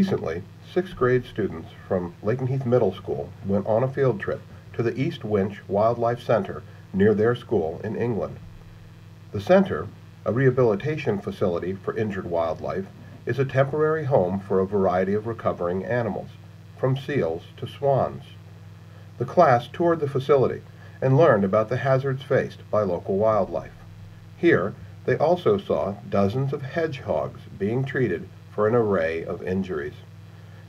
Recently, 6th grade students from Lakenheath Middle School went on a field trip to the East Winch Wildlife Center near their school in England. The center, a rehabilitation facility for injured wildlife, is a temporary home for a variety of recovering animals, from seals to swans. The class toured the facility and learned about the hazards faced by local wildlife. Here, they also saw dozens of hedgehogs being treated for an array of injuries.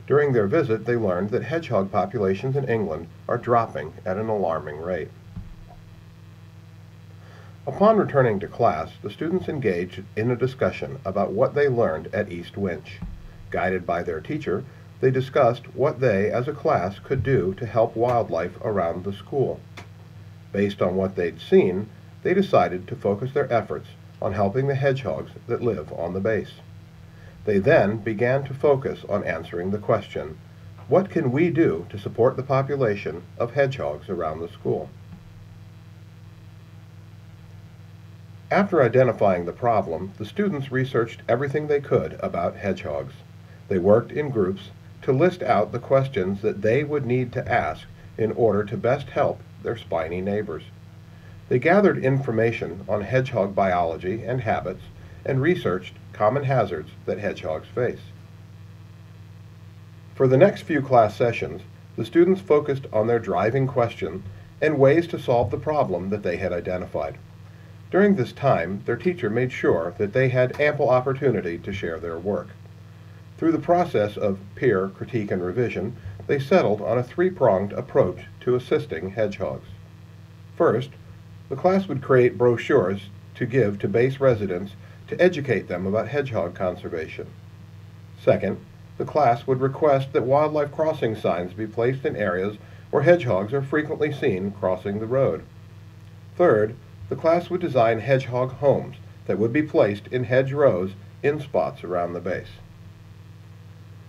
During their visit, they learned that hedgehog populations in England are dropping at an alarming rate. Upon returning to class, the students engaged in a discussion about what they learned at East Winch. Guided by their teacher, they discussed what they, as a class, could do to help wildlife around the school. Based on what they'd seen, they decided to focus their efforts on helping the hedgehogs that live on the base. They then began to focus on answering the question, what can we do to support the population of hedgehogs around the school? After identifying the problem, the students researched everything they could about hedgehogs. They worked in groups to list out the questions that they would need to ask in order to best help their spiny neighbors. They gathered information on hedgehog biology and habits and researched common hazards that hedgehogs face. For the next few class sessions, the students focused on their driving question and ways to solve the problem that they had identified. During this time, their teacher made sure that they had ample opportunity to share their work. Through the process of peer critique and revision, they settled on a three-pronged approach to assisting hedgehogs. First, the class would create brochures to give to base residents to educate them about hedgehog conservation. Second, the class would request that wildlife crossing signs be placed in areas where hedgehogs are frequently seen crossing the road. Third, the class would design hedgehog homes that would be placed in hedgerows in spots around the base.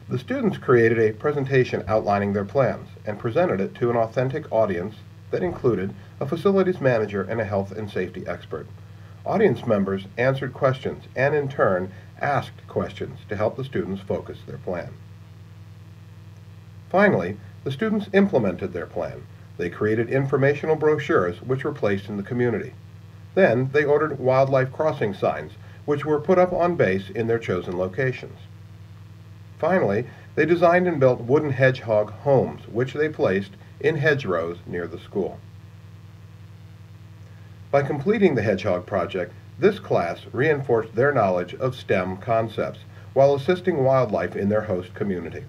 The students created a presentation outlining their plans and presented it to an authentic audience that included a facilities manager and a health and safety expert. Audience members answered questions and in turn asked questions to help the students focus their plan. Finally, the students implemented their plan. They created informational brochures which were placed in the community. Then they ordered wildlife crossing signs which were put up on base in their chosen locations. Finally, they designed and built wooden hedgehog homes which they placed in hedgerows near the school. By completing the Hedgehog project, this class reinforced their knowledge of STEM concepts while assisting wildlife in their host community.